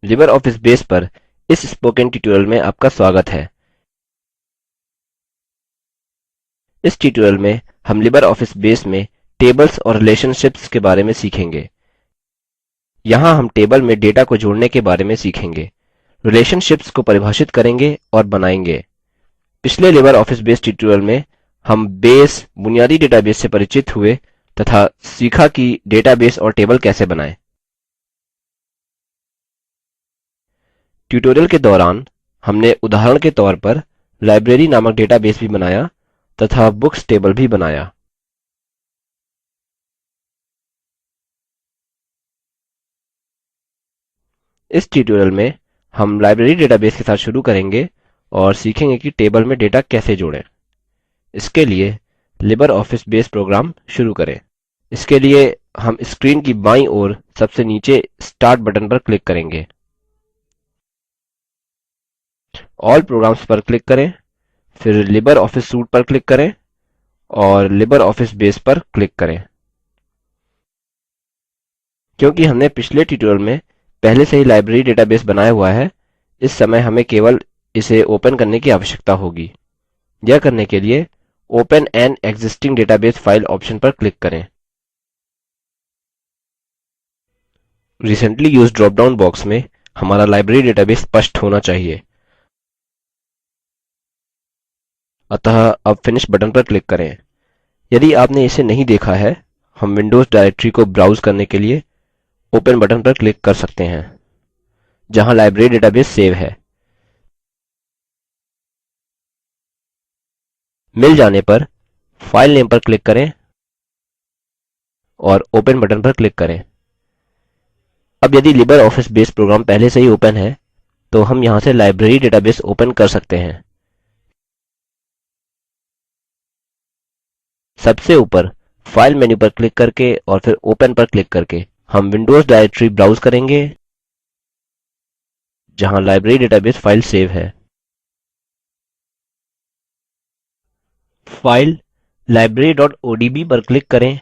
Libre office base पर इस spoken tutorial में आपका स्वागत है। इस ट्यूटोरियल में हम लिबर ऑफिस बेस में टेबल्स और रिलेशनशिप्स के बारे में सीखेंगे। यहाँ हम टेबल में डेटा को जोड़ने के बारे में सीखेंगे, रिलेशनशिप्स को परिभाषित करेंगे और बनाएंगे। पिछले लिबर ऑफिस बेस ट्यूटोरियल में हम बेस बुनियादी डेटाबेस से परिचित हुए तथा सीखा कि डेटाबेस और टेबल कैसे बनाएँ। ट्यूटोरियल के दौरान हमने उदाहरण के तौर पर लाइब्रेरी नामक डेटाबेस भी बनाया तथा बुक्स टेबल भी बनाया। इस ट्यूटोरियल में हम लाइब्रेरी डेटाबेस के साथ शुरू करेंगे और सीखेंगे कि टेबल में डेटा कैसे जोड़ें। इसके लिए लिबर ऑफिस बेस प्रोग्राम शुरू करें। इसके लिए हम स्क्रीन की बाईं ओर सबसे नीचे स्टार्ट बटन पर क्लिक करेंगे। ऑल प्रोग्राम्स पर क्लिक करें, फिर लिबर ऑफिस सूट पर क्लिक करें और लिबर ऑफिस बेस पर क्लिक करें। क्योंकि हमने पिछले ट्यूटोरियल में पहले से ही लाइब्रेरी डेटाबेस बनाया हुआ है, इस समय हमें केवल इसे ओपन करने की आवश्यकता होगी। यह करने के लिए open an existing database file option पर क्लिक करें। Recently used drop down box में हमारा लाइब्रेरी डेटाबेस स्पष्ट होना चाहिए। अतः अब फिनिश बटन पर क्लिक करें। यदि आपने इसे नहीं देखा है, हम विंडोज डायरेक्टरी को ब्राउज करने के लिए ओपन बटन पर क्लिक कर सकते हैं, जहां लाइब्रेरी डेटाबेस सेव है। मिल जाने पर फाइल नेम पर क्लिक करें और ओपन बटन पर क्लिक करें। अब यदि लिबर ऑफिस बेस प्रोग्राम पहले से ही ओपन है, तो हम यहां से लाइब्रेरी डेटाबेस ओपन कर सकते हैं। सबसे ऊपर फाइल मेन्यू पर क्लिक करके और फिर ओपन पर क्लिक करके हम विंडोज डायरेक्टरी ब्राउज करेंगे, जहां लाइब्रेरी डेटाबेस फाइल सेव है। फाइल library.odb पर क्लिक करें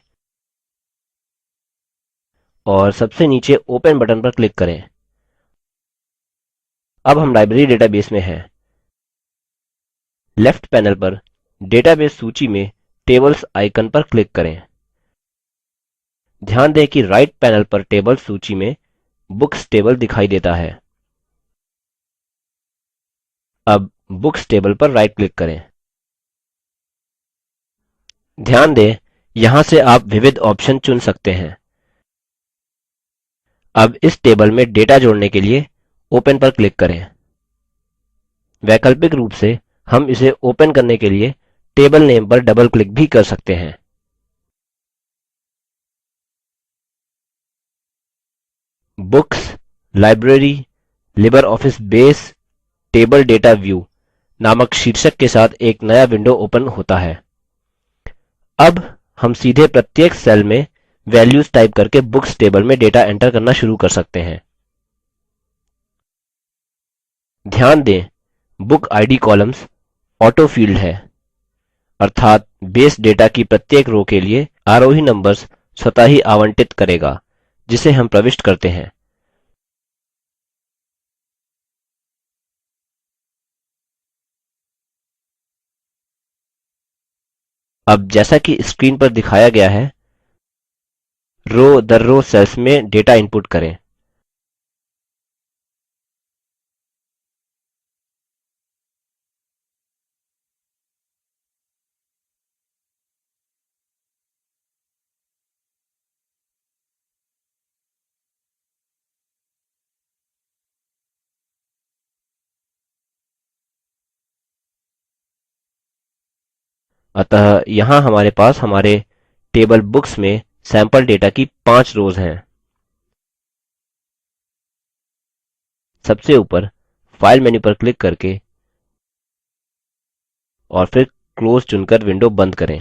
और सबसे नीचे ओपन बटन पर क्लिक करें। अब हम लाइब्रेरी डेटाबेस में हैं। लेफ्ट पैनल पर डेटाबेस सूची में टेबल्स आइकन पर क्लिक करें। ध्यान दें कि राइट पैनल पर टेबल्स सूची में बुक्स टेबल दिखाई देता है। अब बुक्स टेबल पर राइट क्लिक करें। ध्यान दें, यहाँ से आप विविध ऑप्शन चुन सकते हैं। अब इस टेबल में डेटा जोड़ने के लिए ओपन पर क्लिक करें। वैकल्पिक रूप से हम इसे ओपन करने के लिए टेबल नेम पर डबल क्लिक भी कर सकते हैं। Books, library, Libre office base, table data view नामक शीर्षक के साथ एक नया विंडो ओपन होता है। अब हम सीधे प्रत्येक सेल में वैल्यूज टाइप करके बुक्स टेबल में डेटा एंटर करना शुरू कर सकते हैं। ध्यान दें, book ID columns auto field है, अर्थात बेस डेटा की प्रत्येक रो के लिए आरोही नंबर्स स्वतः ही आवंटित करेगा, जिसे हम प्रविष्ट करते हैं। अब जैसा कि स्क्रीन पर दिखाया गया है, रो दर रो सेल्स में डेटा इनपुट करें। अतः यहाँ हमारे पास हमारे टेबल बुक्स में सैम्पल डेटा की 5 रोज़ हैं। सबसे ऊपर फाइल मेन्यू पर क्लिक करके और फिर क्लोज चुनकर विंडो बंद करें।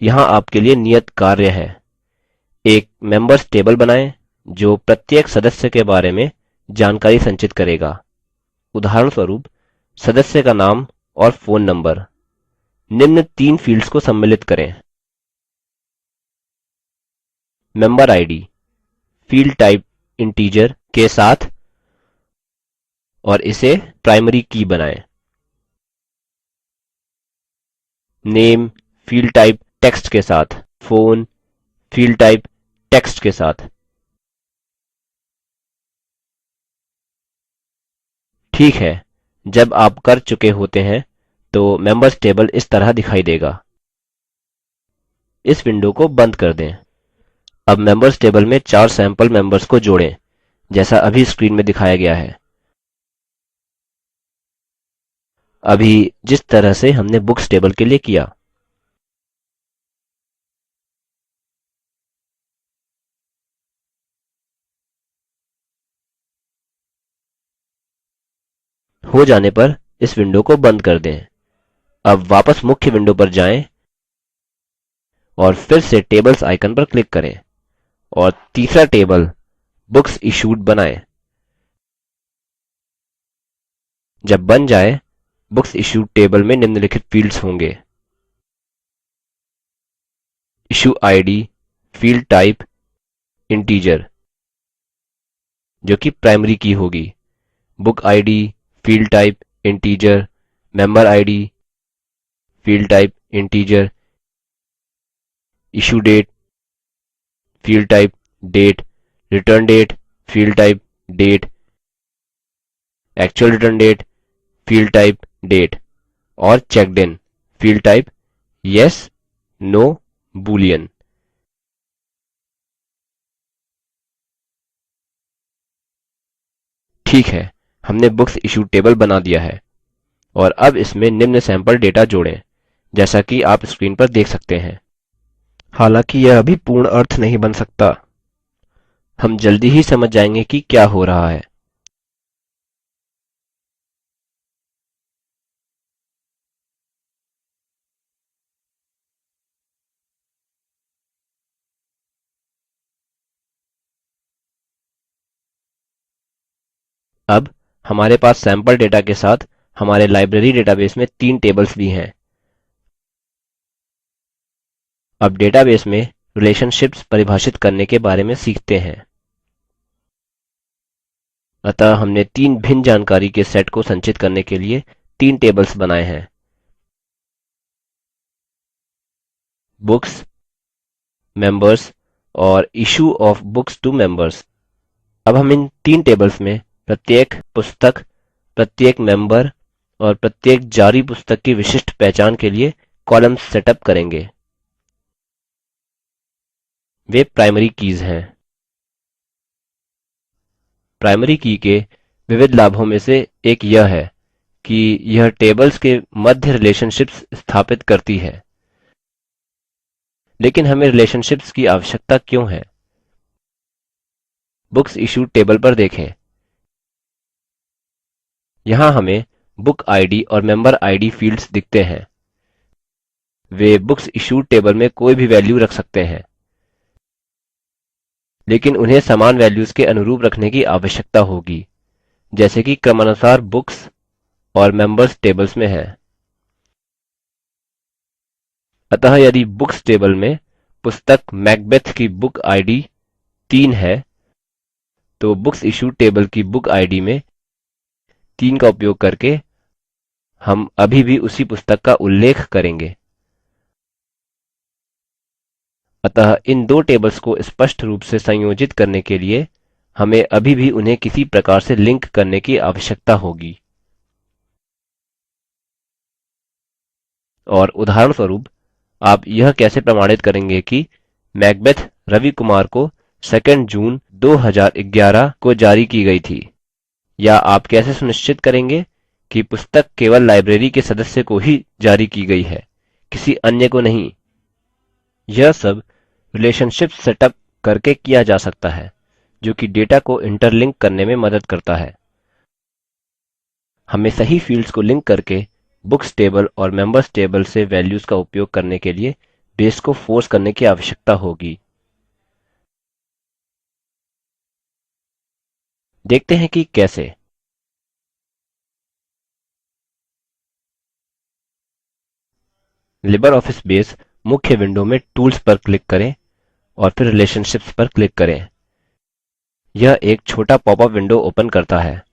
यहाँ आपके लिए नियत कार्य है। एक मेंबर्स टेबल बनाएं जो प्रत्येक सदस्य के बारे में जानकारी संचित करेगा। उदाहरणस्वरूप सदस्य का नाम और फोन नंबर। निम्न 3 फील्ड्स को सम्मिलित करें। Member ID, field type integer के साथ और इसे प्राइमरी की बनाएँ। नेम फील्ड टाइप टेक्स्ट के साथ, फोन फील्ड टाइप टेक्स्ट के साथ। ठीक है, जब आप कर चुके होते हैं तो मेंबर्स टेबल इस तरह दिखाई देगा। इस विंडो को बंद कर दें। अब मेंबर्स टेबल में 4 सैम्पल मेंबर्स को जोड़ें जैसा अभी स्क्रीन में दिखाया गया है, अभी जिस तरह से हमने बुक्स टेबल के लिए किया। हो जाने पर इस विंडो को बंद कर दें। अब वापस मुख्य विंडो पर जाएं और फिर से टेबल्स आइकन पर क्लिक करें और तीसरा टेबल बुक्स इश्यूड बनाएँ। जब बन जाए बुक्स इश्यूड टेबल में निम्नलिखित फील्ड्स होंगे: issue ID field type integer जो कि प्राइमरी की होगी, book ID field type integer, member ID field type integer, issue date field type date, return date field type date, actual return date field type date और checked in field type yes no boolean। ठीक है, हमने books issued table बना दिया है और अब इसमें निम्न सैम्पल डेटा जोड़ें जैसा कि आप स्क्रीन पर देख सकते हैं। हालांकि यह अभी पूर्ण अर्थ नहीं बन सकता, हम जल्दी ही समझ जाएंगे कि क्या हो रहा है। अब हमारे पास सैम्पल डेटा के साथ हमारे लाइब्रेरी डेटाबेस में 3 टेबल्स भी हैं। अब डेटाबेस में रिलेशनशिप्स परिभाषित करने के बारे में सीखते हैं। अतः हमने 3 भिन्न जानकारी के सेट को संचित करने के लिए 3 टेबल्स बनाए हैं: बुक्स, मेंबर्स और issue of books to members. अब हम इन 3 टेबल्स में प्रत्येक पुस्तक, प्रत्येक मेंबर और प्रत्येक जारी पुस्तक की विशिष्ट पहचान के लिए कॉलम्स सेटअप करेंगे। वे प्राइमरी कीज़ हैं। प्राइमरी की के विविध लाभों में से एक यह है कि यह टेबल्स के मध्य रिलेशनशिप्स स्थापित करती है। लेकिन हमें रिलेशनशिप्स की आवश्यकता क्यों है? बुक्स इश्यूड टेबल पर देखें। यहाँ हमें बुक आईडी और मेंबर आईडी फील्ड्स दिखते हैं। वे बुक्स इश्यूड टेबल में कोई भी वैल्यू रख सकते हैं, लेकिन उन्हें समान वैल्यूज के अनुरूप रखने की आवश्यकता होगी जैसे कि क्रमानुसार बुक्स और मेंबर्स टेबल्स में है। अतः यदि बुक्स टेबल में पुस्तक मैकबेथ की बुक आईडी 3 है तो बुक्स इश्यूड टेबल की बुक आईडी में 3 का उपयोग करके हम अभी भी उसी पुस्तक का उल्लेख करेंगे। अतः इन दो टेबल्स को स्पष्ट रूप से संयोजित करने के लिए हमें अभी भी उन्हें किसी प्रकार से लिंक करने की आवश्यकता होगी। और उदाहरणस्वरूप आप यह कैसे प्रमाणित करेंगे कि मैकबेथ रवि कुमार को 2 जून 2011 को जारी की गई थी, या आप कैसे सुनिश्चित करेंगे कि पुस्तक केवल लाइब्रेरी के सदस्य को ही जारी की गई है, किसी अन्य को नहीं? यह सब रिलेशनशिप सेटअप करके किया जा सकता है जो कि डेटा को इंटरलिंक करने में मदद करता है। हमें सही फील्ड्स को लिंक करके बुक्स टेबल और मेंबर्स टेबल से वैल्यूज का उपयोग करने के लिए बेस को फोर्स करने की आवश्यकता होगी। देखते हैं कि कैसे। लिबर ऑफिस बेस मुख्य विंडो में टूल्स पर क्लिक करें और फिर रिलेशनशिप्स पर क्लिक करें। यह एक छोटा पॉपअप विंडो ओपन करता है।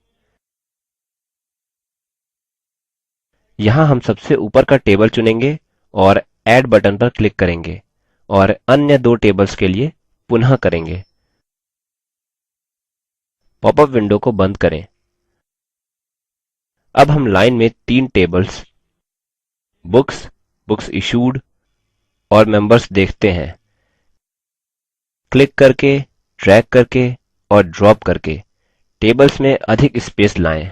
यहाँ हम सबसे ऊपर का टेबल चुनेंगे और ऐड बटन पर क्लिक करेंगे और अन्य दो टेबल्स के लिए पुनः करेंगे। पॉपअप विंडो को बंद करें। अब हम लाइन में तीन टेबल्स बुक्स, बुक्स इश्यूड और मेंबर्स देखते हैं। क्लिक करके, ड्रैग करके और ड्रॉप करके टेबल्स में अधिक स्पेस लाएं।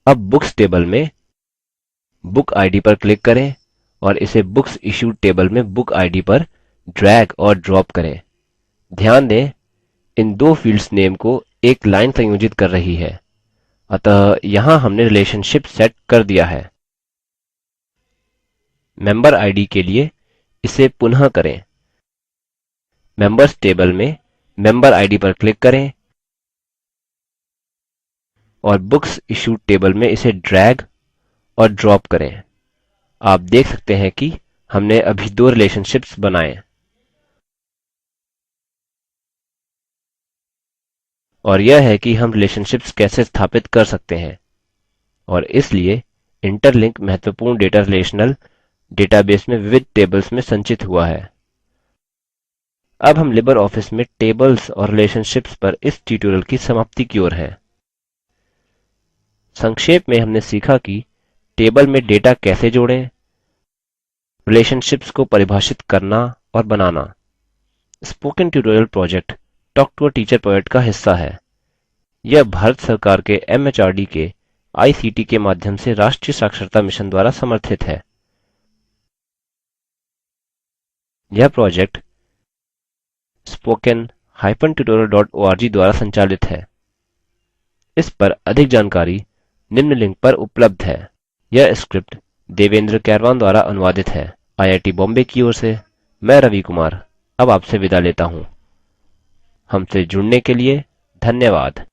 अब बुक्स टेबल में बुक आईडी पर क्लिक करें और इसे बुक्स इश्यूड टेबल में बुक आईडी पर ड्रैग और ड्रॉप करें। ध्यान दें, इन दो फील्ड्स नेम को एक लाइन संयोजित कर रही है, अतः यहाँ हमने रिलेशनशिप सेट कर दिया है। मेंबर आईडी के लिए इसे पुनः करें। मेंबर्स टेबल में मेंबर आईडी पर क्लिक करें और बुक्स इश्यूड टेबल में इसे ड्रैग और ड्रॉप करें। आप देख सकते हैं कि हमने अभी दो रिलेशनशिप्स बनाए और यह है कि हम रिलेशनशिप्स कैसे स्थापित कर सकते हैं, और इसलिए इंटरलिंक महत्वपूर्ण डेटा रिलेशनल डेटाबेस में विविध टेबल्स में संचित हुआ है। अब हम लिबर ऑफिस में टेबल्स और रिलेशनशिप्स पर इस ट्यूटोरियल की समाप्ति की ओर हैं। संक्षेप में हमने सीखा कि टेबल में डेटा कैसे जोड़ें, रिलेशनशिप्स को परिभाषित करना और बनाना। Spoken tutorial project talk to a teacher project का हिस्सा है। यह भारत सरकार के MHRD के ICT के माध्यम से राष्ट्रीय साक्षरता मिशन द्वारा समर्थित है। यह प्रोजेक्ट spoken-tutorial.org द्वारा संचालित है। इस पर अधिक जानकारी निम्न लिंक पर उपलब्ध है। यह स्क्रिप्ट देवेंद्र कैरवान द्वारा अनुवादित है। IIT बॉम्बे की ओर से मैं रवि कुमार अब आपसे विदा लेता हूँ। हमसे जुड़ने के लिए धन्यवाद।